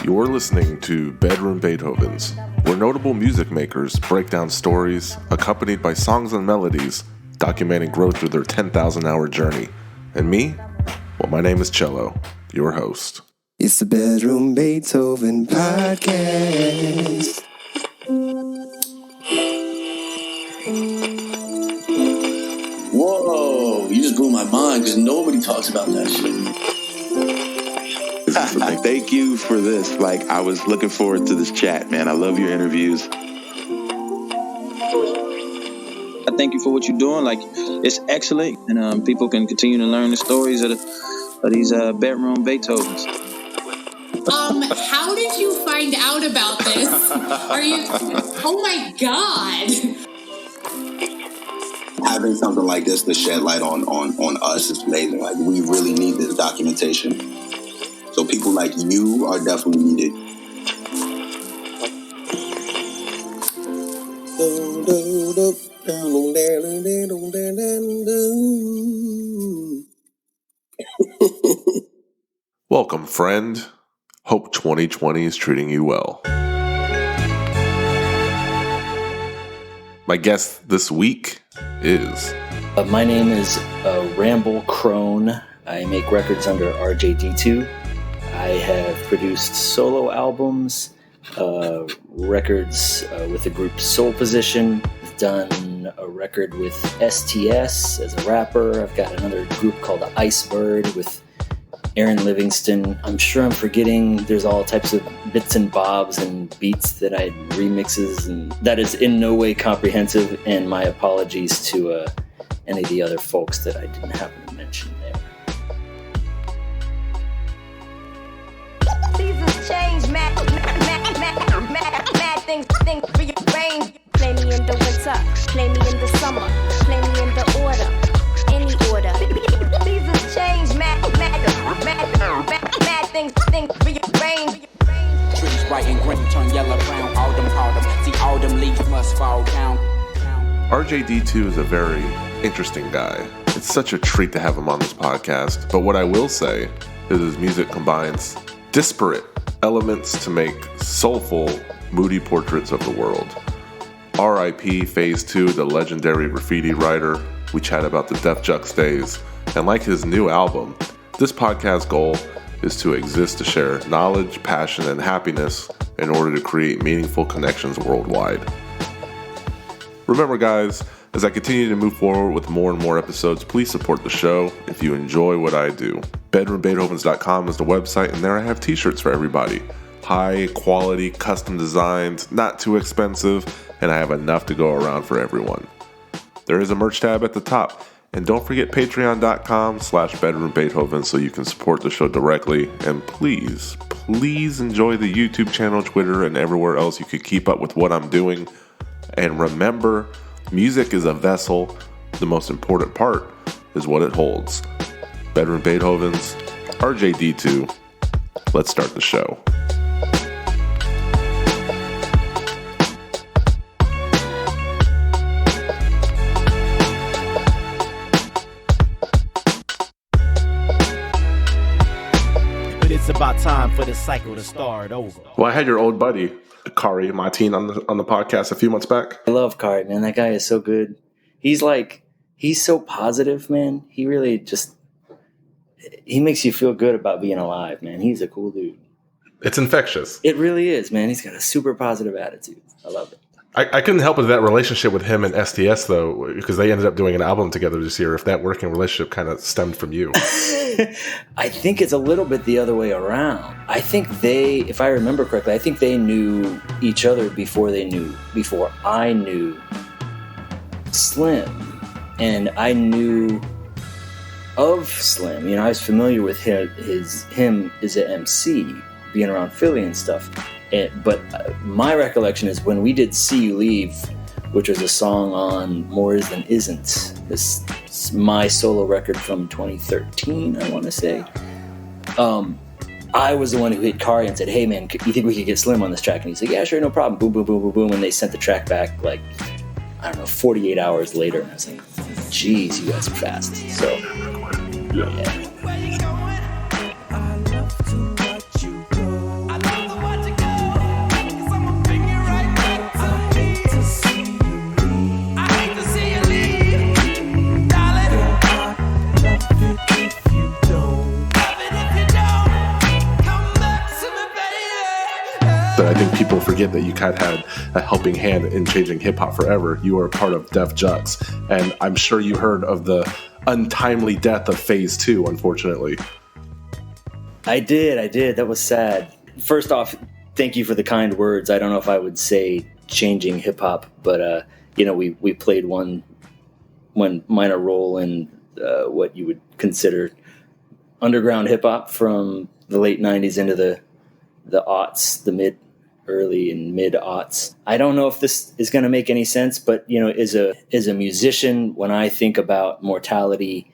You're listening to Bedroom Beethovens, where notable music makers break down stories accompanied by songs and melodies documenting growth through their 10,000-hour journey. And me? Well, my name is Cello, your host. It's the Bedroom Beethoven Podcast. Whoa, you just blew my mind because nobody talks about that shit. Thank you for this. I was looking forward to this chat, man. I love your interviews. I thank you for what you're doing. It's excellent, and people can continue to learn the stories of these bedroom Beethovens. How did you find out about this? Oh my God. Having something like this to shed light on us is amazing. We really need this documentation. So people like you are definitely needed. Welcome, friend. Hope 2020 is treating you well. My guest this week is... My name is Ramble Crone. I make records under RJD2. I have produced solo albums, records with the group Soul Position. I've done a record with STS as a rapper. I've got another group called the Icebird with Aaron Livingston. I'm sure I'm forgetting. There's all types of bits and bobs and beats that I remixes, and that is in no way comprehensive. And my apologies to any of the other folks that I didn't happen to mention there. Seasons change, mad things rearrange. Play me in the winter, play me in the summer, play me in the order, any order. Seasons change, mad things rearrange. Trees bright and green turn yellow brown, autumn, see autumn leaves must fall down. RJD2 is a very interesting guy. It's such a treat to have him on this podcast, but what I will say is his music combines disparate elements to make soulful, moody portraits of the world. R.I.P. Phase 2, the legendary graffiti writer. We chat about the Def Jux days. And like his new album, this podcast goal is to exist to share knowledge, passion, and happiness in order to create meaningful connections worldwide. Remember, guys, as I continue to move forward with more and more episodes, please support the show if you enjoy what I do. BedroomBeethovens.com is the website, and there I have t-shirts for everybody. High quality, custom designed, not too expensive, and I have enough to go around for everyone. There is a merch tab at the top, and don't forget patreon.com/bedroombeethoven so you can support the show directly. And please enjoy the YouTube channel, Twitter, and everywhere else you can keep up with what I'm doing. And remember, music is a vessel. The most important part is what it holds. Bedroom Beethovens, RJD2. Let's start the show. But it's about time for the cycle to start over. Well, I had your old buddy, Kari Martin, on the podcast a few months back. I love Kari, man. That guy is so good. He's so positive, man. He really he makes you feel good about being alive, man. He's a cool dude. It's infectious. It really is, man. He's got a super positive attitude. I love it. I couldn't help with that relationship with him and STS, though, because they ended up doing an album together this year. If that working relationship kind of stemmed from you. I think it's a little bit the other way around. I think if I remember correctly, I think they knew each other before I knew Slim. And I knew of Slim. You know, I was familiar with him as an MC, being around Philly and stuff. But my recollection is when we did See You Leave, which was a song on More Is Than Isn't. This is my solo record from 2013, I want to say. I was the one who hit Kari and said, hey, man, you think we could get Slim on this track? And he's like, yeah, sure, no problem. Boom, boom, boom, boom, boom. And they sent the track back 48 hours later. And I was like, geez, you guys are fast. So, yeah. think people forget that you kind of had a helping hand in changing hip hop forever. You were a part of Def Jux, and I'm sure you heard of the untimely death of Phase 2, unfortunately. I did. That was sad. First off, thank you for the kind words. I don't know if I would say changing hip hop, but we played one minor role in what you would consider underground hip hop from the late 90s into the aughts, early and mid aughts. I don't know if this is going to make any sense, but as a musician, when I think about mortality,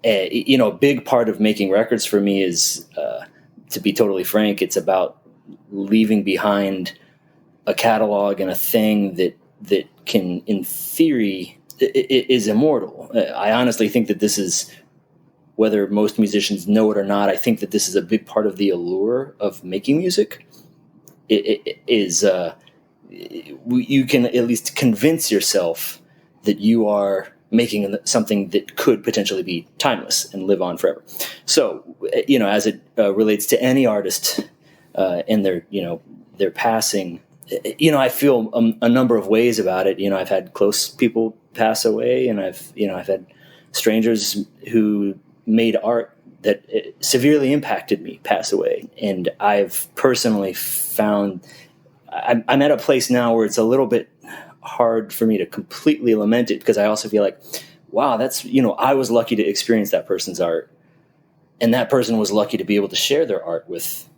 a big part of making records for me is, to be totally frank, it's about leaving behind a catalog and a thing that can, in theory, is immortal. I honestly think that this is, whether most musicians know it or not, I think that this is a big part of the allure of making music. It is you can at least convince yourself that you are making something that could potentially be timeless and live on forever. So, as it relates to any artist and their passing, I feel a number of ways about it. I've had close people pass away, and I've had strangers who made art that severely impacted me pass away. And I've personally found I'm at a place now where it's a little bit hard for me to completely lament it, because I also feel like, wow, that's, I was lucky to experience that person's art, and that person was lucky to be able to share their art with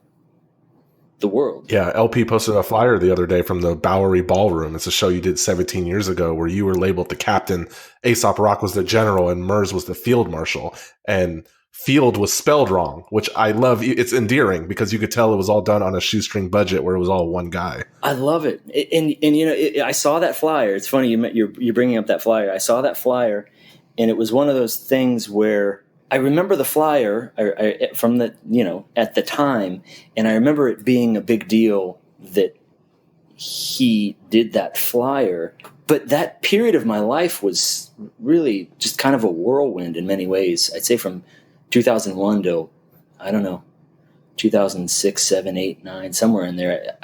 the world. Yeah, LP posted a flyer the other day from the Bowery Ballroom. It's a show you did 17 years ago where you were labeled the captain, Aesop Rock was the general, and Murs was the field marshal. And field was spelled wrong, which I love. It's endearing because you could tell it was all done on a shoestring budget where it was all one guy. I love it. And I saw that flyer. It's funny you're bringing up that flyer. I saw that flyer, and it was one of those things where I remember the flyer from the, at the time, and I remember it being a big deal that he did that flyer. But that period of my life was really just kind of a whirlwind in many ways. I'd say from 2001 to, 2006, 7, 8, 9, somewhere in there.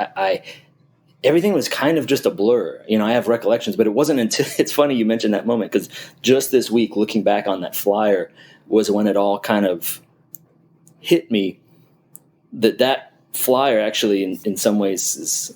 Everything was kind of just a blur. I have recollections, but it wasn't until, it's funny you mentioned that moment, because just this week, looking back on that flyer, was when it all kind of hit me that flyer actually in some ways is,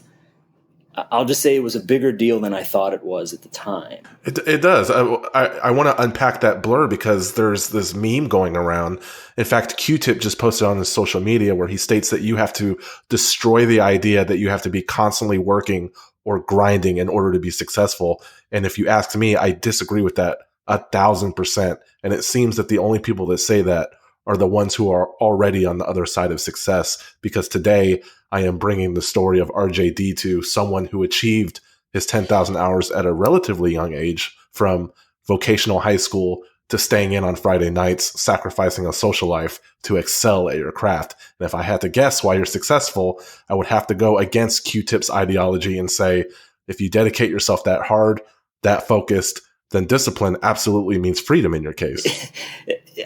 I'll just say it was a bigger deal than I thought it was at the time. It does. I want to unpack that blur, because there's this meme going around. In fact, QTip just posted on his social media where he states that you have to destroy the idea that you have to be constantly working or grinding in order to be successful. And if you ask me, I disagree with that 1,000%. And it seems that the only people that say that are the ones who are already on the other side of success. Because today I am bringing the story of RJD2, someone who achieved his 10,000 hours at a relatively young age, from vocational high school to staying in on Friday nights, sacrificing a social life to excel at your craft. And if I had to guess why you're successful, I would have to go against Q-Tip's ideology and say, if you dedicate yourself that hard, that focused, then discipline absolutely means freedom in your case.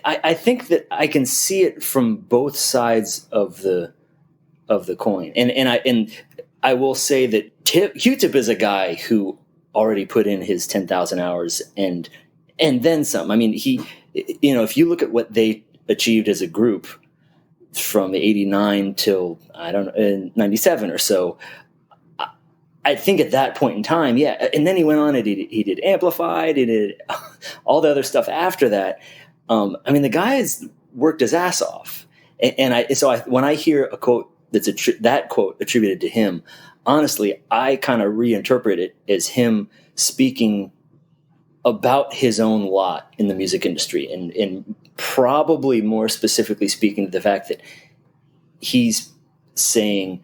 I think that I can see it from both sides of the coin, and I will say that Q-Tip is a guy who already put in his 10,000 hours and then some. I mean, he, if you look at what they achieved as a group from 89 till 97 or so, I think at that point in time, yeah. And then he went on and he did Amplified, he did all the other stuff after that. The guy's worked his ass off. When I hear a quote that quote attributed to him, honestly, I kind of reinterpret it as him speaking about his own lot in the music industry, and probably more specifically speaking to the fact that he's saying,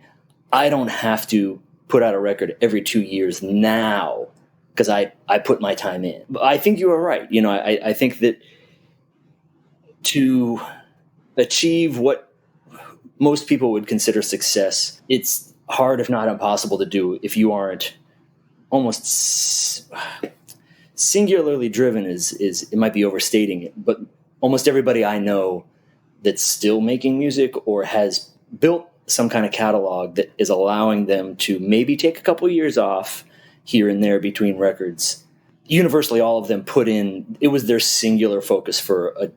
I don't have to put out a record every 2 years now because I put my time in. I think you are right. I think that to achieve what most people would consider success, it's hard, if not impossible, to do if you aren't almost singularly driven. It might be overstating it, but almost everybody I know that's still making music or has built some kind of catalog that is allowing them to maybe take a couple years off here and there between records. Universally, all of them put in, it was their singular focus for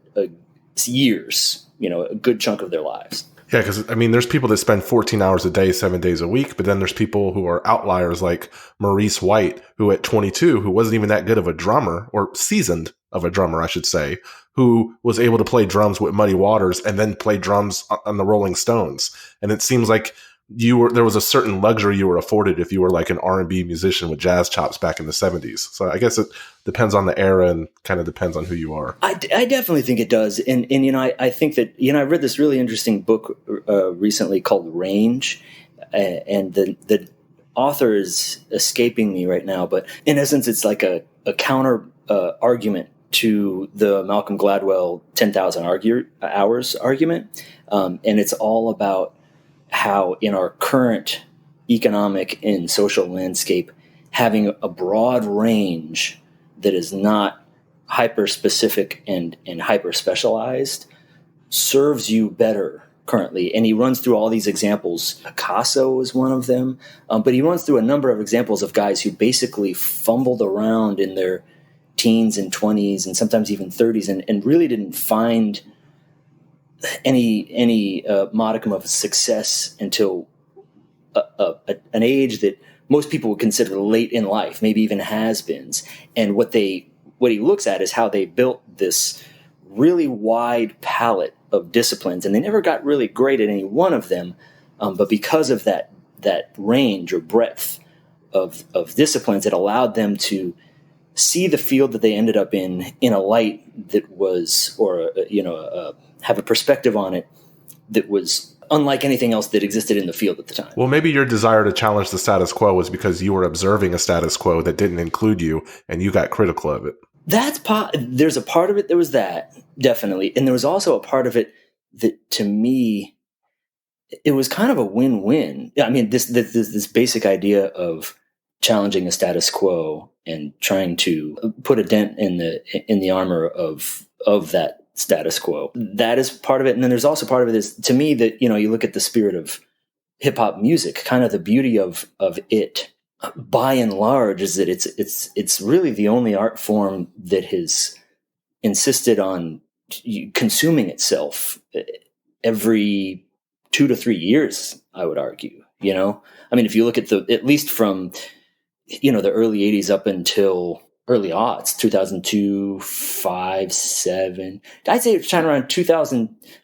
years, a good chunk of their lives. Yeah, because, there's people that spend 14 hours a day, 7 days a week, but then there's people who are outliers like Maurice White, who at 22, who wasn't even that good of a drummer, or seasoned of a drummer, I should say, who was able to play drums with Muddy Waters and then play drums on the Rolling Stones. And it seems like there was a certain luxury you were afforded if you were like an R&B musician with jazz chops back in the 70s. So I guess it depends on the era and kind of depends on who you are. I definitely think it does. And I think that, I read this really interesting book recently called Range, and the author is escaping me right now, but in essence, it's like a counter argument to the Malcolm Gladwell 10,000 hours argument. And it's all about how in our current economic and social landscape, having a broad range that is not hyper-specific and hyper-specialized serves you better currently. And he runs through all these examples. Picasso is one of them. But he runs through a number of examples of guys who basically fumbled around in their teens and 20s and sometimes even 30s and really didn't find any modicum of success until an age that most people would consider late in life, maybe even has-beens. And what he looks at is how they built this really wide palette of disciplines, and they never got really great at any one of them, but because of that range or breadth of disciplines, it allowed them to see the field that they ended up in a light that was, or have a perspective on it that was unlike anything else that existed in the field at the time. Well, maybe your desire to challenge the status quo was because you were observing a status quo that didn't include you, and you got critical of it. There's a part of it that was that, definitely. And there was also a part of it that, to me, it was kind of a win-win. This basic idea of challenging the status quo and trying to put a dent in the armor of that status quo. That is part of it. And then there's also part of it is, to me, that, you look at the spirit of hip hop music, kind of the beauty of it, by and large, is that it's really the only art form that has insisted on consuming itself every 2 to 3 years, I would argue. If you look at at least from the early 80s up until early aughts, 2002, 5, 7. I'd say it's trying around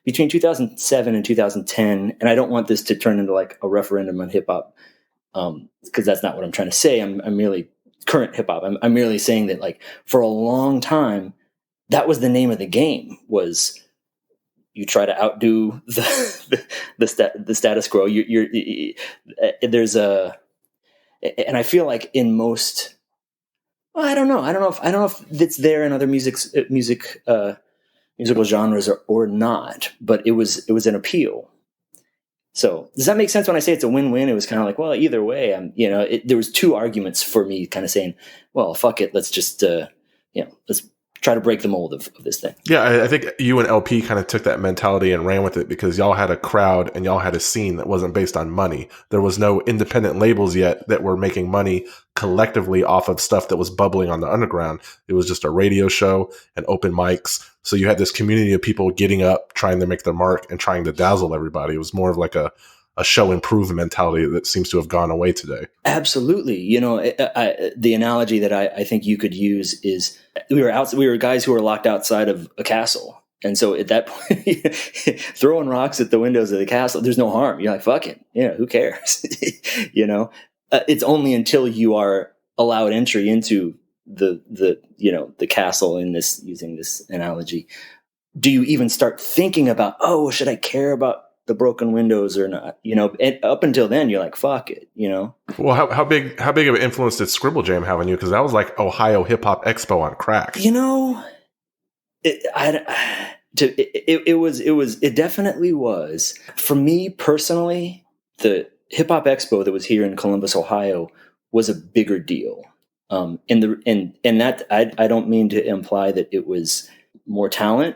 between 2007 and 2010. And I don't want this to turn into like a referendum on hip hop, because that's not what I'm trying to say. I'm merely current hip hop. I'm merely saying that, like, for a long time, that was the name of the game. Was you try to outdo the status quo. And I feel like in most. Well, I don't know. I don't know if it's there in other musical genres or not. But it was an appeal. So does that make sense when I say it's a win-win? It was kind of like, well, either way, there was two arguments for me, kind of saying, well, fuck it, let's just let's try to break the mold of this thing. Yeah, I think you and LP kind of took that mentality and ran with it, because y'all had a crowd and y'all had a scene that wasn't based on money. There was no independent labels yet that were making money collectively off of stuff that was bubbling on the underground. It was just a radio show and open mics. So you had this community of people getting up, trying to make their mark and trying to dazzle everybody. It was more of like a show improve mentality that seems to have gone away today. Absolutely. The analogy that I think you could use is we were guys who were locked outside of a castle. And so at that point, throwing rocks at the windows of the castle, there's no harm. You're like, fuck it. Who cares? It's only until you are allowed entry into the castle, using this analogy, do you even start thinking about, should I care about the broken windows or not? And up until then, you're like, fuck it. Well, how big of an influence did Scribble Jam have on you? Because that was like Ohio Hip Hop Expo on crack. It definitely was. For me personally, the Hip Hop Expo that was here in Columbus, Ohio, was a bigger deal. And that I don't mean to imply that it was more talent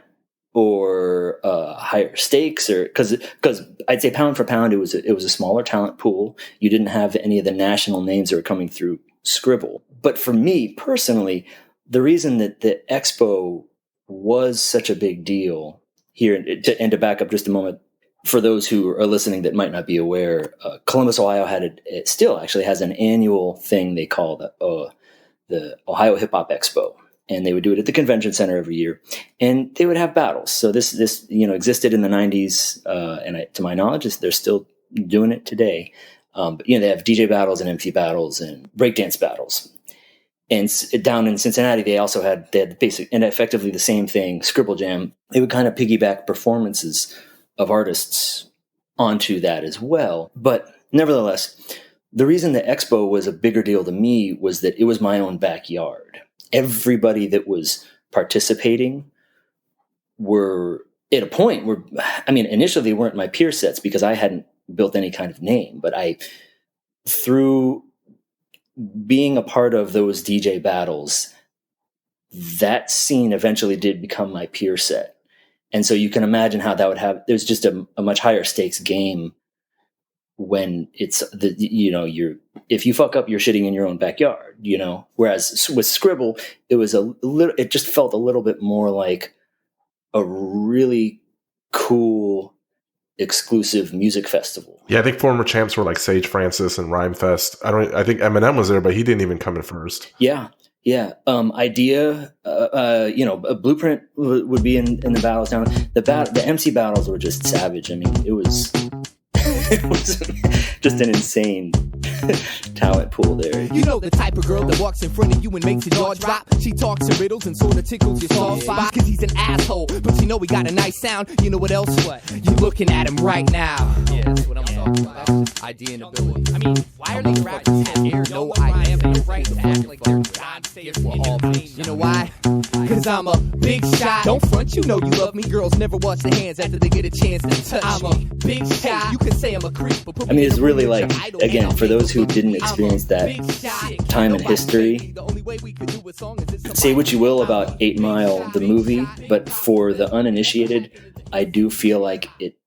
or higher stakes, or because I'd say pound for pound, it was a smaller talent pool. You didn't have any of the national names that were coming through Scribble. But for me personally, the reason that the Expo was such a big deal here, and to back up just a moment, for those who are listening that might not be aware, Columbus, Ohio it still actually has an annual thing they call the Ohio HipHop Expo. And they would do it at the convention center every year, and they would have battles. So this existed in the 90s, and to my knowledge, they're still doing it today. But they have DJ battles and MC battles and breakdance battles. And down in Cincinnati, they had basic and effectively the same thing, Scribble Jam. They would kind of piggyback performances of artists onto that as well. But nevertheless, the reason the Expo was a bigger deal to me was that it was my own backyard. Everybody that was participating were at a point where, initially they weren't my peer sets because I hadn't built any kind of name, but through being a part of those DJ battles, that scene eventually did become my peer set. And so you can imagine how that would have, there's just a much higher stakes game when it's if you fuck up, you're shitting in your own backyard, whereas with Scribble, it just felt a little bit more like a really cool exclusive music festival. Yeah, I think former champs were like Sage Francis and Rhyme Fest. I think Eminem was there, but he didn't even come in first. Yeah. Idea, a Blueprint would be in the battles now. The MC battles were just savage. It was just an insane talent pool there. You know the type of girl that walks in front of you and makes your jaw drop. She talks in riddles and sort of tickles your soft spot. Cause he's an asshole, but he got a nice sound. You know what else? What? You looking at him right now. Yeah, that's what I'm talking about. That's just idea and ability. Why are they rappers here? No idea. They have right to act like they're God safe for all things. You know why? Cause I'm a big shot. Don't front, you love me. Girls never wash their hands after they get a chance to touch me. I'm a big shot. You can say I'm a creep, but it's really like, again, for those who didn't experience that time in history, say what you will about 8 Mile, the movie, but for the uninitiated, I do feel like it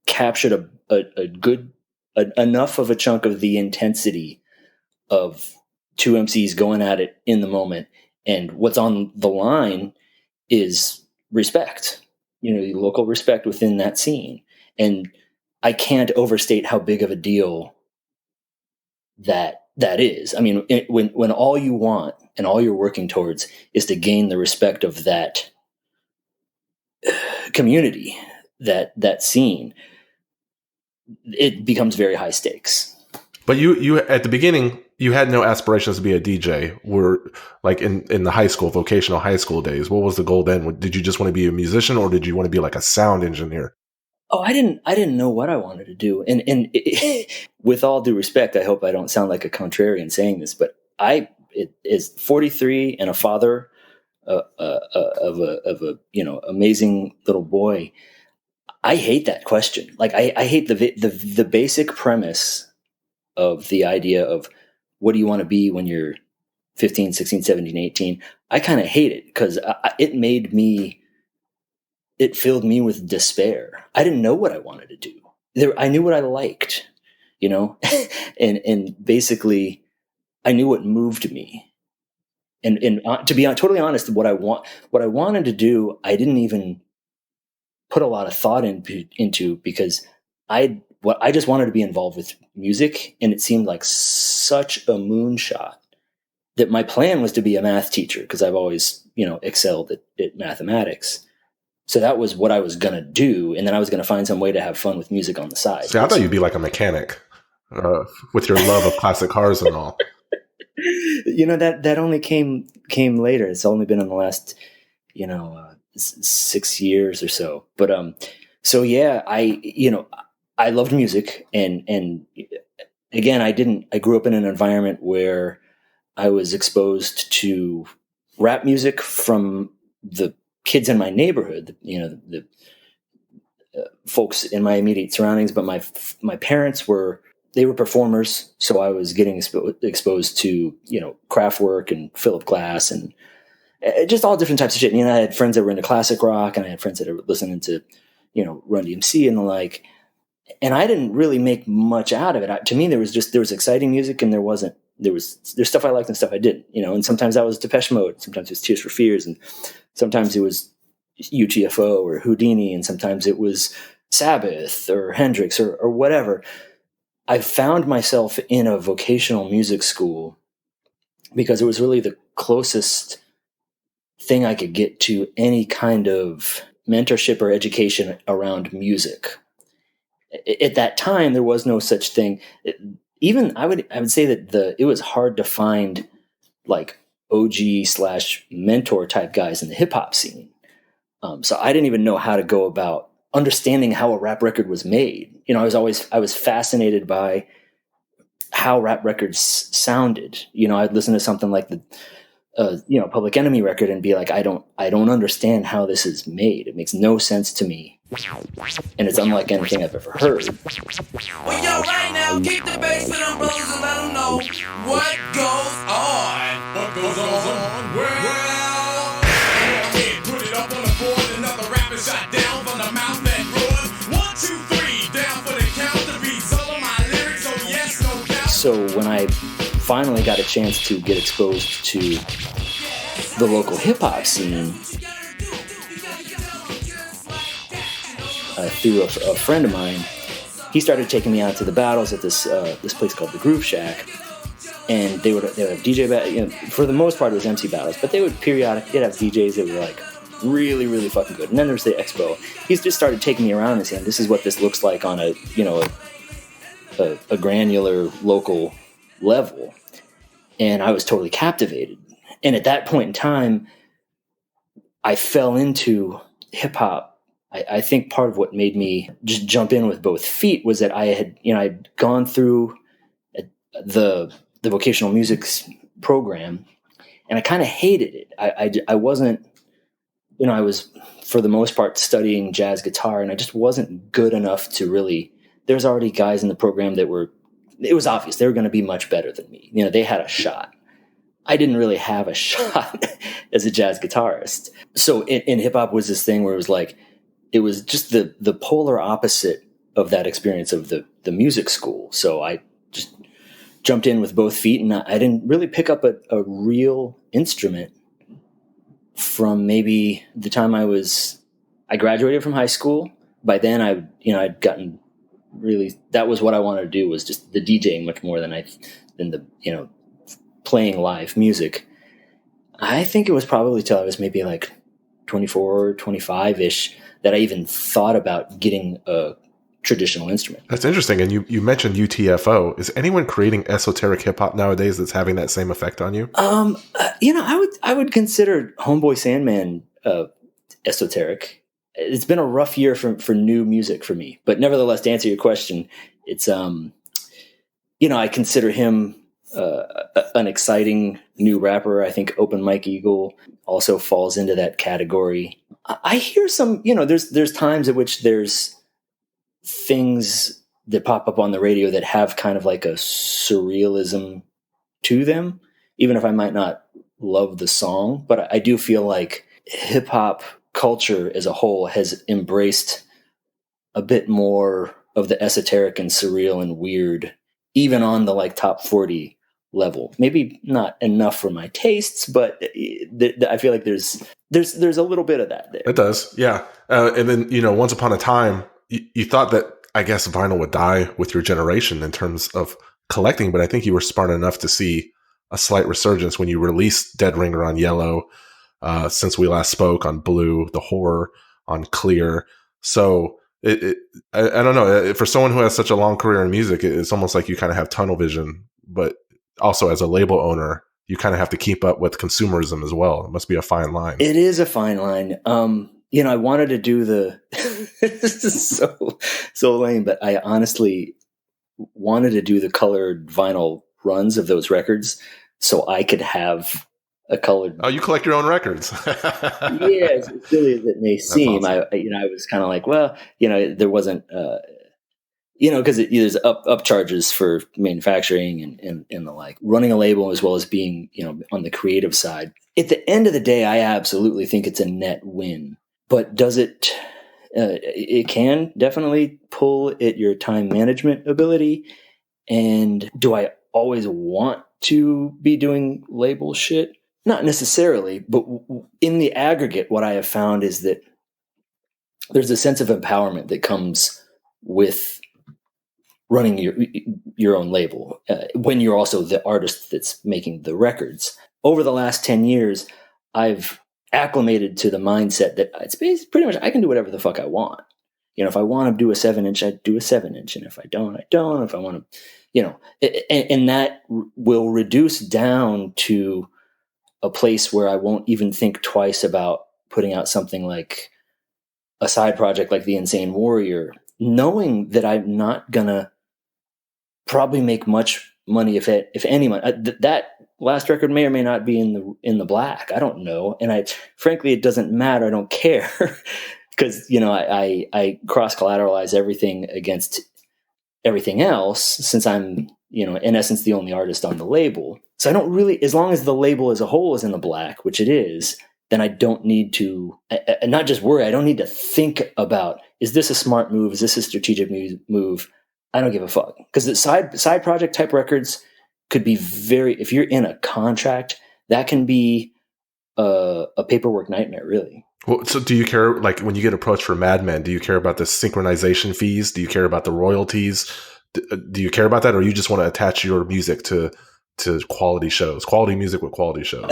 captured a good enough of a chunk of the intensity of two MCs going at it in the moment. And what's on the line is respect, local respect within that scene. And I can't overstate how big of a deal that is. When all you want and all you're working towards is to gain the respect of that community, that scene, it becomes very high stakes. But you at the beginning, you had no aspirations to be a DJ. Were like in the high school, vocational high school days. What was the goal then? Did you just want to be a musician, or did you want to be like a sound engineer? Oh, I didn't know what I wanted to do. And with all due respect, I hope I don't sound like a contrarian saying this, but is 43 and a father of a amazing little boy. I hate that question. Like I hate the basic premise of the idea of what do you want to be when you're 15, 16, 17, 18. I kind of hate it because it filled me with despair. I didn't know what I wanted to do. I knew what I liked, and basically I knew what moved me. And to be totally honest, what I wanted to do, I didn't even put a lot of thought into because I just wanted to be involved with music, and it seemed like such a moonshot that my plan was to be a math teacher because I've always, excelled at mathematics. So that was what I was going to do. And then I was going to find some way to have fun with music on the side. See, I thought you'd be like a mechanic with your love of classic cars and all. That only came later. It's only been in the last, 6 years or so. But, so yeah, I loved music. And again, I grew up in an environment where I was exposed to rap music from the kids in my neighborhood, the folks in my immediate surroundings, but my parents were performers. So I was getting exposed to, craft work and Philip Glass and just all different types of shit. You know, I had friends that were into classic rock, and I had friends that were listening to, you know, Run DMC and the like. And I didn't really make much out of it. To me, there was exciting music, and there's stuff I liked and stuff I didn't, you know. And sometimes that was Depeche Mode, sometimes it was Tears for Fears, and sometimes it was UTFO or Houdini, and sometimes it was Sabbath or Hendrix or whatever. I found myself in a vocational music school because it was really the closest thing I could get to any kind of mentorship or education around music. At that time, there was no such thing. Even I would say that it was hard to find like OG/mentor type guys in the hip hop scene. So I didn't even know how to go about understanding how a rap record was made. You know, I was fascinated by how rap records sounded. You know, I'd listen to something like the Public Enemy record and be like, I don't understand how this is made. It makes no sense to me. And it's unlike anything I've ever heard. Well, yo, right now, keep the bass for them brothers and let them know what goes on. What goes on? Well, put it up on the board. Another rapper shot down from the mouth that roared. 1, 2, 3, down for the count. The beats all of my lyrics, so yes, no doubt. So when I finally got a chance to get exposed to the local hip-hop scene, through a friend of mine, he started taking me out to the battles at this place called the Groove Shack, and they would have DJ battles. You know, for the most part, it was MC battles, but they'd have DJs that were like really, really fucking good. And then there's the expo. He's just started taking me around and saying, "This is what this looks like on a granular local level," and I was totally captivated. And at that point in time, I fell into hip hop. I think part of what made me just jump in with both feet was that I'd gone through the vocational music program, and I kind of hated it. I wasn't, I was for the most part studying jazz guitar, and I just wasn't good enough to really. There's already guys in the program that it was obvious they were going to be much better than me. You know, they had a shot. I didn't really have a shot as a jazz guitarist. So in hip hop was this thing where it was like. It was just the polar opposite of that experience of the music school. So I just jumped in with both feet, and I didn't really pick up a real instrument from maybe the time I graduated from high school. By then I'd gotten really, that was what I wanted to do, was just the DJing much more than the, playing live music. I think it was probably till I was maybe like 24, 25-ish that I even thought about getting a traditional instrument. That's interesting. And you mentioned UTFO. Is anyone creating esoteric hip hop nowadays that's having that same effect on you? I would consider Homeboy Sandman esoteric. It's been a rough year for new music for me, but nevertheless, to answer your question, it's I consider him an exciting new rapper. I think Open Mike Eagle also falls into that category. I hear some, there's times at which there's things that pop up on the radio that have kind of like a surrealism to them, even if I might not love the song. But I do feel like hip hop culture as a whole has embraced a bit more of the esoteric and surreal and weird, even on the like top 40 level. Maybe not enough for my tastes, but I feel like there's a little bit of that there. It does, yeah. And then once upon a time, you thought that I guess vinyl would die with your generation in terms of collecting, but I think you were smart enough to see a slight resurgence when you released Dead Ringer on Yellow, Since We Last Spoke on Blue, The Horror on Clear. So I don't know. For someone who has such a long career in music, it's almost like you kind of have tunnel vision, but also as a label owner, you kind of have to keep up with consumerism as well. It must be a fine line. It is a fine line. I wanted to do this is so lame, but I honestly wanted to do the colored vinyl runs of those records so I could have a colored. Oh, you collect your own records. Yeah, as silly as it may seem. Awesome. I was kind of like, well, there wasn't, because there's up charges for manufacturing and the like, running a label as well as being, on the creative side. At the end of the day, I absolutely think it's a net win. But does it? It can definitely pull at your time management ability. And do I always want to be doing label shit? Not necessarily, but in the aggregate, what I have found is that there's a sense of empowerment that comes with running your own label when you're also the artist that's making the records. Over the last 10 years, I've acclimated to the mindset that it's pretty much I can do whatever the fuck I want. If I want to do a 7-inch, I do a 7-inch, and if I don't, I don't. If I want to, and that will reduce down to a place where I won't even think twice about putting out something like a side project like The Insane Warrior, knowing that I'm not gonna probably make much money, if any money. That last record may or may not be in the black. I don't know, and frankly, it doesn't matter. I don't care because I cross collateralize everything against everything else since I'm in essence the only artist on the label. So I don't really, as long as the label as a whole is in the black, which it is, then I don't need to, not just worry, I don't need to think about, is this a smart move? Is this a strategic move? I don't give a fuck. Because the side project type records could be if you're in a contract, that can be a paperwork nightmare, really. Well, so do you care, like when you get approached for Mad Men, do you care about the synchronization fees? Do you care about the royalties? Do you care about that? Or you just want to attach your music to quality shows, quality music with quality shows?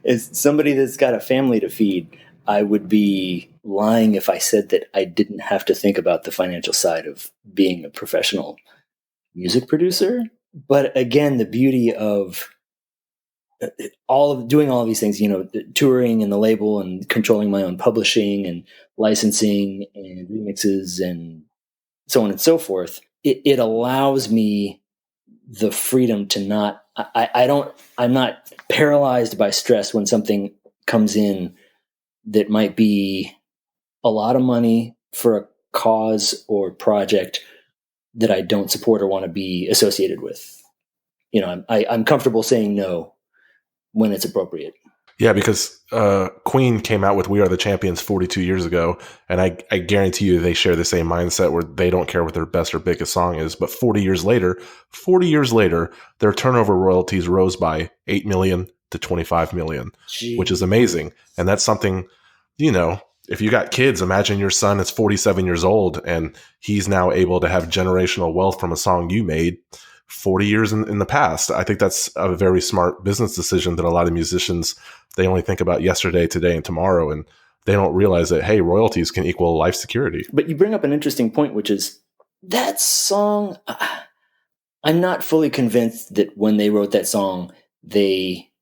As somebody that's got a family to feed, I would be lying if I said that I didn't have to think about the financial side of being a professional music producer. But again, the beauty of doing all of these things, touring and the label and controlling my own publishing and licensing and remixes and so on and so forth, it allows me the freedom to not, I'm not paralyzed by stress when something comes in that might be a lot of money for a cause or project that I don't support or want to be associated with. I'm comfortable saying no when it's appropriate. Yeah, because Queen came out with We Are the Champions 42 years ago, and I guarantee you they share the same mindset where they don't care what their best or biggest song is. But 40 years later, their turnover royalties rose by 8 million to 25 million, Jeez. Which is amazing. And that's something, if you got kids, imagine your son is 47 years old and he's now able to have generational wealth from a song you made 40 years in the past. I think that's a very smart business decision that a lot of musicians, they only think about yesterday, today, and tomorrow, and they don't realize that, hey, royalties can equal life security. But you bring up an interesting point, which is that song, I'm not fully convinced that when they wrote that song, they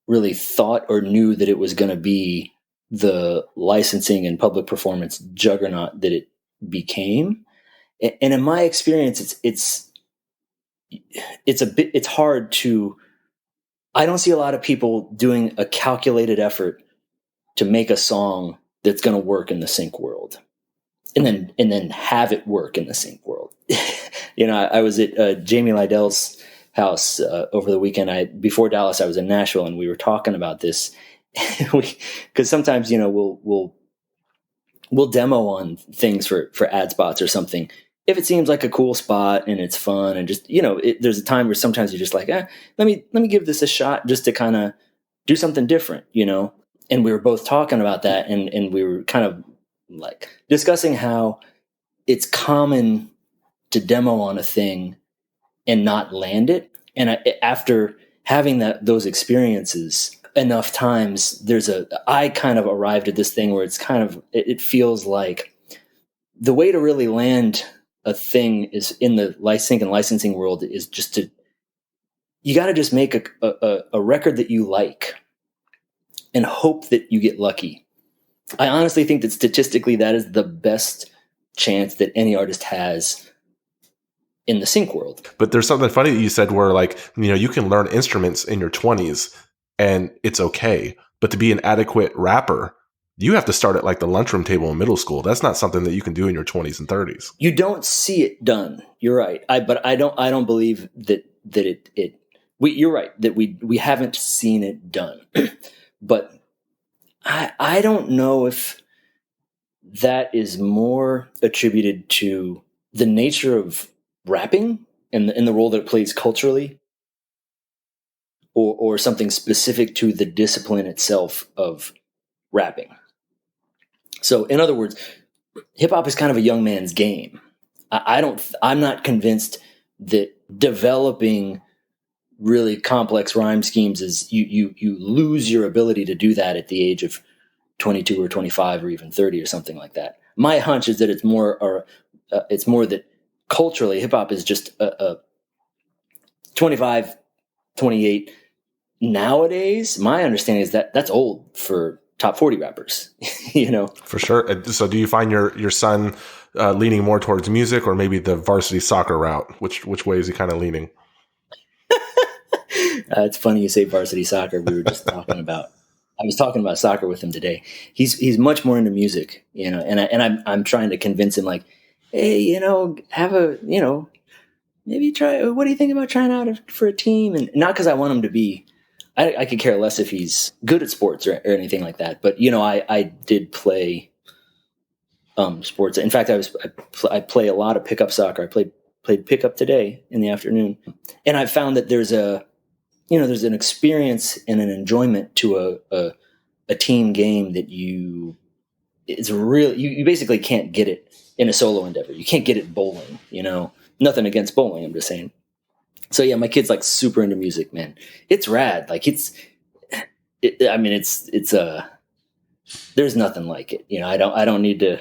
really thought or knew that it was going to be the licensing and public performance juggernaut that it became. And in my experience, it's hard to, I don't see a lot of people doing a calculated effort to make a song that's going to work in the sync world and then have it work in the sync world. I was at Jamie Lydell's house over the weekend. Before Dallas, I was in Nashville, and we were talking about this because sometimes, we'll demo on things for ad spots or something. If it seems like a cool spot and it's fun and just, there's a time where sometimes you're just like, let me give this a shot just to kind of do something different, And we were both talking about that, and we were kind of like discussing how it's common to demo on a thing and not land it. And after having those experiences enough times, I kind of arrived at this thing where it feels like the way to really land a thing is in the licensing world is just you got to just make a record that you like and hope that you get lucky. I honestly think that statistically that is the best chance that any artist has in the sync world. But there's something funny that you said where you can learn instruments in your 20s and it's okay. But to be an adequate rapper, you have to start at like the lunchroom table in middle school. That's not something that you can do in your 20s and 30s. You don't see it done. You're right. But I don't believe that you're right that we haven't seen it done. But I don't know if that is more attributed to the nature of rapping and the role that it plays culturally, or something specific to the discipline itself of rapping. So, in other words, hip hop is kind of a young man's game. I'm not convinced that developing really complex rhyme schemes is you lose your ability to do that at the age of 22 or 25 or even 30 or something like that. My hunch is that it's more that culturally hip hop is just a 25, 28 nowadays. My understanding is that that's old for top 40 rappers, For sure. So do you find your son leaning more towards music or maybe the varsity soccer route? Which way is he kind of leaning? It's funny you say varsity soccer. We were just I was talking about soccer with him today. He's much more into music, and I'm trying to convince him like, hey, maybe try, what do you think about trying out for a team? And not because I want him to be, I could care less if he's good at sports or anything like that. But, I did play sports. In fact, I play a lot of pickup soccer. I played pickup today in the afternoon. And I found that there's there's an experience and an enjoyment to a team game that you basically can't get it in a solo endeavor. You can't get it bowling, nothing against bowling. I'm just saying. So yeah, my kid's like super into music, man. It's rad. Like there's nothing like it. I don't need to,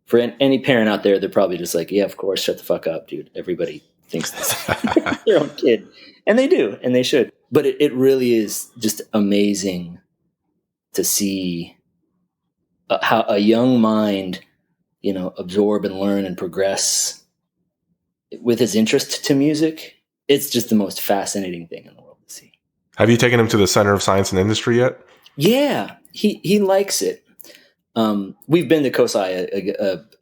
for any parent out there, they're probably just like, yeah, of course, shut the fuck up, dude. Everybody thinks this their own kid. And they do, and they should. But it really is just amazing to see how a young mind, absorb and learn and progress with his interest to music. It's just the most fascinating thing in the world to see. Have you taken him to the Center of Science and Industry yet? Yeah, he likes it. We've been to COSI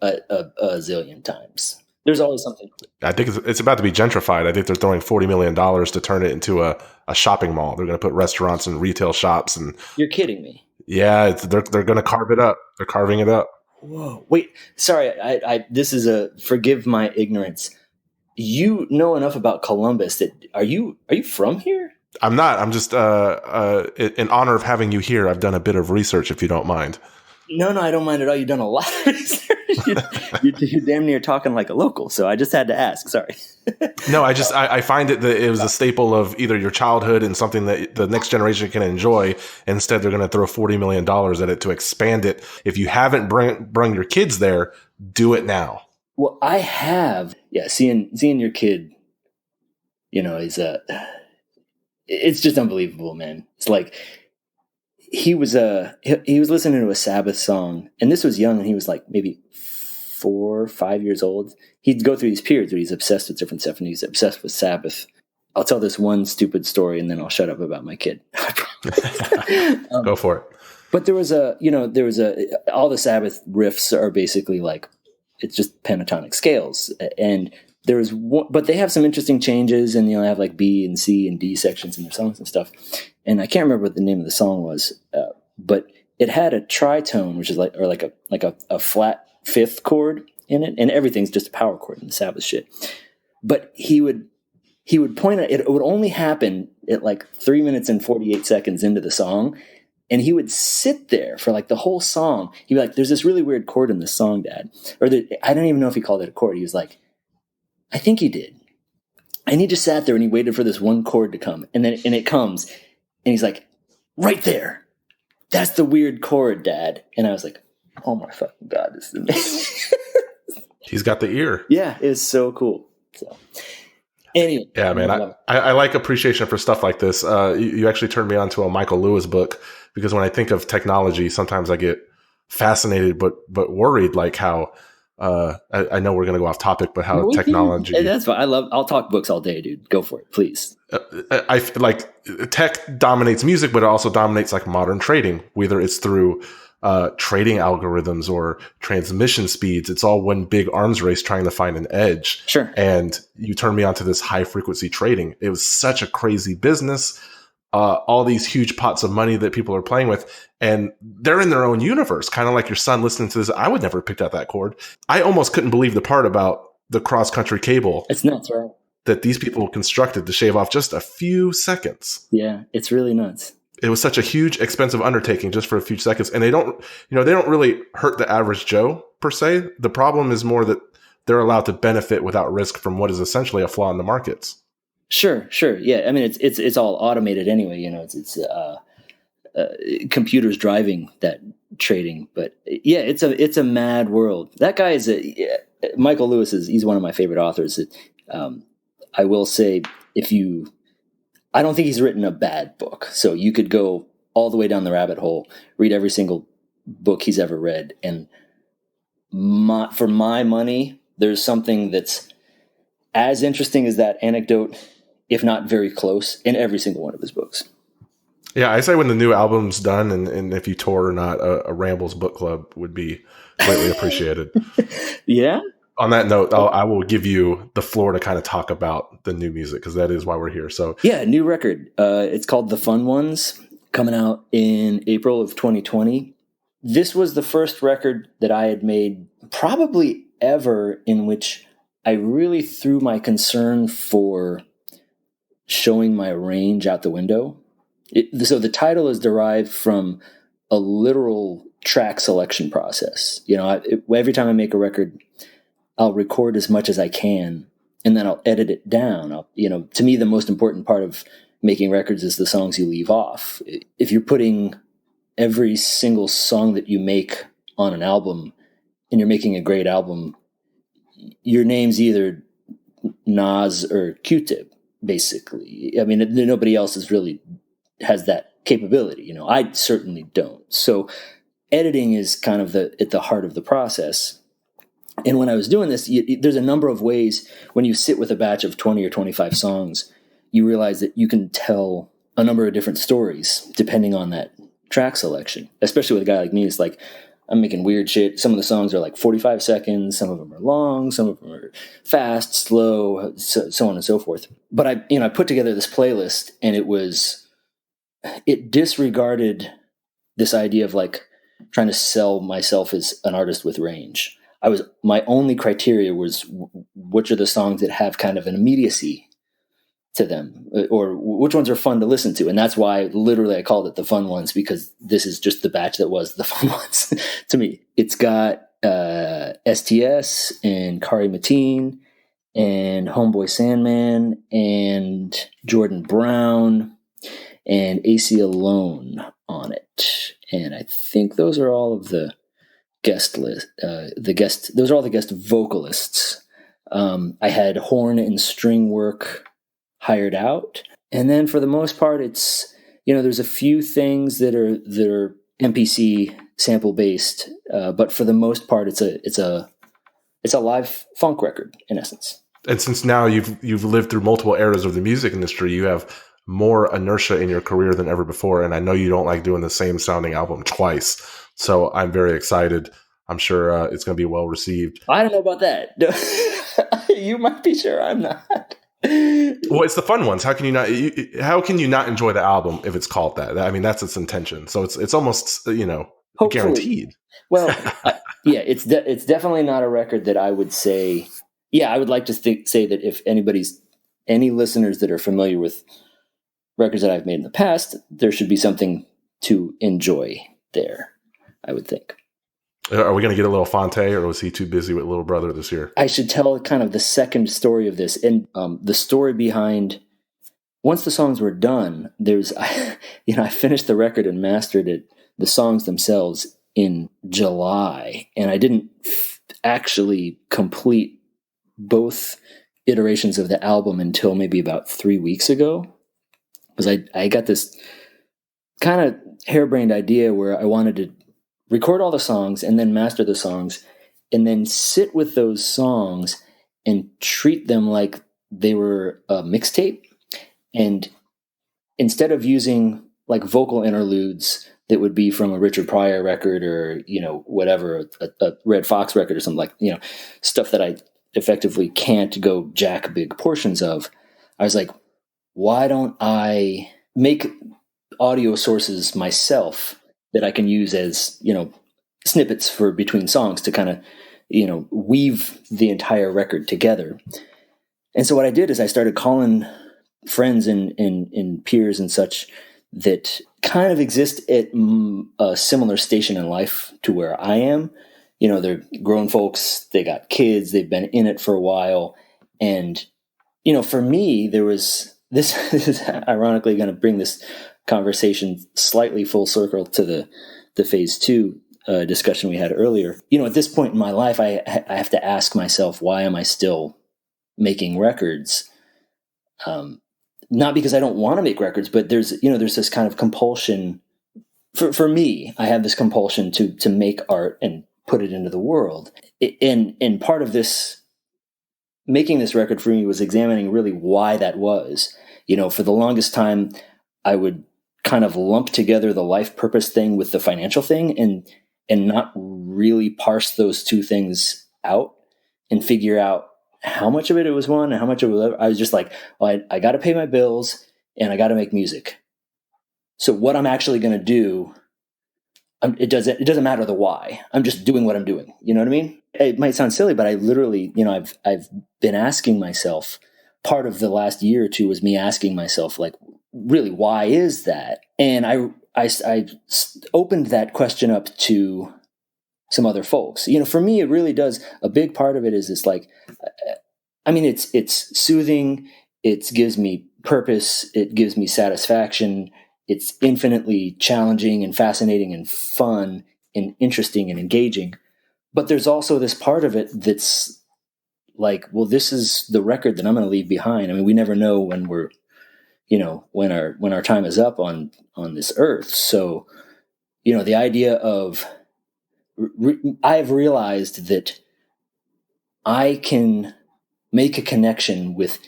a zillion times. There's always something. I think it's about to be gentrified. I think they're throwing $40 million to turn it into a shopping mall. They're going to put restaurants and retail shops. And you're kidding me. Yeah, they're going to carve it up. They're carving it up. Whoa! Wait, sorry. This is forgive my ignorance. You know enough about Columbus that are you from here? I'm not. I'm just in honor of having you here. I've done a bit of research, if you don't mind. No, I don't mind at all. You've done a lot of research. You're damn near talking like a local. So I just had to ask. Sorry. No, I find it that it was a staple of either your childhood and something that the next generation can enjoy. Instead, they're going to throw $40 million at it to expand it. If you haven't bring your kids there, do it now. Well, I have. Yeah, seeing your kid, is it's just unbelievable, man. It's like he was listening to a Sabbath song, and this was young, and he was like maybe 4 or 5 years old. He'd go through these periods where he's obsessed with different stuff, and he's obsessed with Sabbath. I'll tell this one stupid story, and then I'll shut up about my kid. Go for it. But there was all the Sabbath riffs are basically like, it's just pentatonic scales, and there was one, but they have some interesting changes, and they have like B and C and D sections in their songs and stuff. And I can't remember what the name of the song was, but it had a tritone, which is like a flat fifth chord in it, and everything's just a power chord in the Sabbath shit. But he would point out it would only happen at like 3 minutes and 48 seconds into the song. And he would sit there for like the whole song. He'd be like, there's this really weird chord in this song, Dad. I don't even know if he called it a chord. He was like, I think he did. And he just sat there and he waited for this one chord to come. And it comes. And he's like, right there. That's the weird chord, Dad. And I was like, oh my fucking God, this is amazing. He's got the ear. Yeah, it's so cool. So anyway. Yeah, man. I like appreciation for stuff like this. You actually turned me on to a Michael Lewis book. Because when I think of technology, sometimes I get fascinated, but worried, like how I know we're going to go off topic, but how technology. Hey, that's fine. I'll talk books all day, dude. Go for it, please. I like tech dominates music, but it also dominates like modern trading, whether it's through trading algorithms or transmission speeds. It's all one big arms race trying to find an edge. Sure. And you turned me onto this high frequency trading. It was such a crazy business. All these huge pots of money that people are playing with, and they're in their own universe, kind of like your son listening to this. I would never have picked out that chord. I almost couldn't believe the part about the cross-country cable. It's nuts, right? That these people constructed to shave off just a few seconds. Yeah, it's really nuts. It was such a huge, expensive undertaking just for a few seconds. And they don't really hurt the average Joe, per se. The problem is more that they're allowed to benefit without risk from what is essentially a flaw in the markets. Sure. Yeah, I mean, it's all automated anyway. It's computers driving that trading. But yeah, it's a mad world. That guy is Michael Lewis he's one of my favorite authors. I will say, I don't think he's written a bad book. So you could go all the way down the rabbit hole, read every single book he's ever read, and for my money, there's something that's as interesting as that anecdote, if not very close, in every single one of his books. Yeah, I say when the new album's done and if you tour or not, a Rambles book club would be greatly appreciated. Yeah? On that note, I will give you the floor to kind of talk about the new music, because that is why we're here. So yeah, new record. It's called The Fun Ones, coming out in April of 2020. This was the first record that I had made probably ever in which I really threw my concern for showing my range out the window. So the title is derived from a literal track selection process. Every time I make a record, I'll record as much as I can, and then I'll edit it down. To me, the most important part of making records is the songs you leave off. If you're putting every single song that you make on an album and you're making a great album, your name's either Nas or QTip, basically. I mean, nobody else has that capability. I certainly don't. So editing is kind of at the heart of the process. And when I was doing this, there's a number of ways when you sit with a batch of 20 or 25 songs, you realize that you can tell a number of different stories depending on that track selection. Especially with a guy like me, it's like I'm making weird shit. Some of the songs are like 45 seconds, some of them are long, some of them are fast, slow, so on and so forth. But I put together this playlist, and it disregarded this idea of like trying to sell myself as an artist with range. My only criteria was which are the songs that have kind of an immediacy to them, or which ones are fun to listen to. And that's why literally I called it The Fun Ones, because this is just the batch that was The Fun Ones to me. It's got STS and Kari Mateen and Homeboy Sandman and Jordan Brown and AC Alone on it. And I think those are all of the guest list. Those are all the guest vocalists. I had horn and string work hired out, and then for the most part, it's there's a few things that are MPC sample based, but for the most part, it's a live funk record in essence. And since now you've lived through multiple eras of the music industry, you have more inertia in your career than ever before, and I know you don't like doing the same sounding album twice. So I'm very excited. I'm sure it's going to be well received. I don't know about that. You might be sure. I'm not. Well, it's The Fun Ones. How can you not enjoy the album if it's called that? I mean, that's its intention. So it's almost Hopefully. Guaranteed. Well, it's definitely not a record that I would say. Yeah, I would like to say that if any listeners that are familiar with records that I've made in the past, there should be something to enjoy there, I would think. Are we going to get a little Fonte, or was he too busy with Little Brother this year? I should tell kind of the second story of this. And the story behind, once the songs were done, I finished the record and mastered it, the songs themselves, in July. And I didn't actually complete both iterations of the album until maybe about 3 weeks ago. Because I got this kind of harebrained idea where I wanted to record all the songs and then master the songs and then sit with those songs and treat them like they were a mixtape. And instead of using like vocal interludes that would be from a Richard Pryor record or, whatever, a Red Fox record or something like, stuff that I effectively can't go jack big portions of. I was like, why don't I make audio sources myself that I can use as, snippets for between songs to kind of, weave the entire record together. And so what I did is I started calling friends and peers and such that kind of exist at a similar station in life to where I am. They're grown folks, they got kids, they've been in it for a while. And, for me, there was this is ironically going to bring this conversation slightly full circle to the phase 2 discussion we had earlier. At this point in my life, I have to ask myself, why am I still making records? Not because I don't want to make records, but there's this kind of compulsion for me. I have this compulsion to make art and put it into the world. And part of this, making this record for me, was examining really why that was. For the longest time, I would kind of lump together the life purpose thing with the financial thing and not really parse those two things out and figure out how much of it was one and how much of it was other. I was just like, well, I got to pay my bills and I got to make music. So what I'm actually going to do, it doesn't matter the why. I'm just doing what I'm doing. You know what I mean? It might sound silly, but I literally, I've been asking myself, part of the last year or two was me asking myself, like, really, why is that? And I opened that question up to some other folks. For me, it really does. A big part of it is this, like, it's soothing. It gives me purpose. It gives me satisfaction. It's infinitely challenging and fascinating and fun and interesting and engaging. But there's also this part of it that's like, well, this is the record that I'm going to leave behind. We never know when we're, when our time is up on this earth. So, the idea of, I've realized that I can make a connection with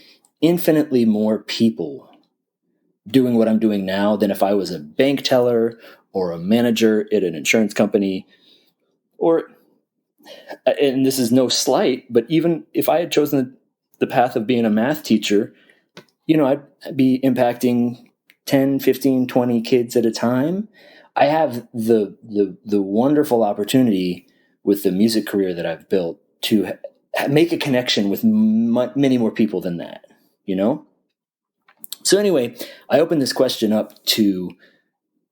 infinitely more people doing what I'm doing now than if I was a bank teller or a manager at an insurance company, or, and this is no slight, but even if I had chosen the path of being a math teacher, I'd be impacting 10, 15, 20 kids at a time. I have the wonderful opportunity with the music career that I've built to make a connection with many more people than that, So anyway, I opened this question up to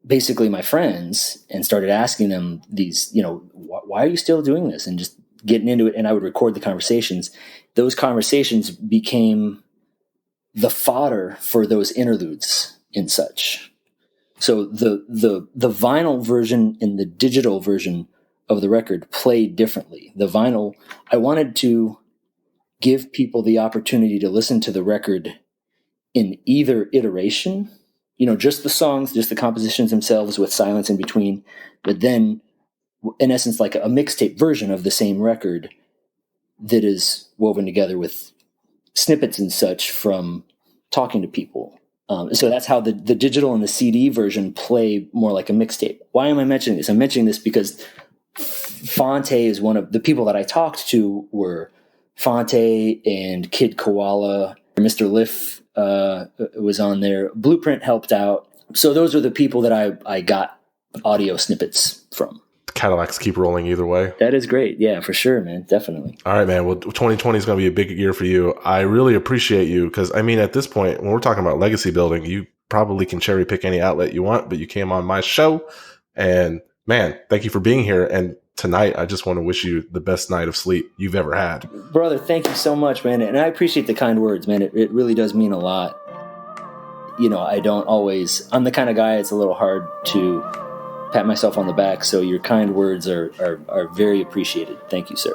basically my friends and started asking them these, why are you still doing this? And just getting into it. And I would record the conversations. Those conversations became the fodder for those interludes and such. So the vinyl version and the digital version of the record played differently. The vinyl, I wanted to give people the opportunity to listen to the record in either iteration, just the songs, just the compositions themselves with silence in between, but then in essence, like a mixtape version of the same record that is woven together with snippets and such from talking to people. So that's how the digital and the CD version play more like a mixtape. Why am I mentioning this? I'm mentioning this because Fonte is one of the people that I talked to were Fonte and Kid Koala. Mr. Liff was on there. Blueprint helped out. So those are the people that I got audio snippets from. Cadillacs keep rolling either way. That is great. Yeah, for sure, man. Definitely. All right, man. Well, 2020 is going to be a big year for you. I really appreciate you because, at this point, when we're talking about legacy building, you probably can cherry pick any outlet you want, but you came on my show. And, man, thank you for being here. And tonight, I just want to wish you the best night of sleep you've ever had. Brother, thank you so much, man. And I appreciate the kind words, man. It really does mean a lot. I'm the kind of guy it's a little hard to pat myself on the back, so your kind words are very appreciated. Thank you, sir.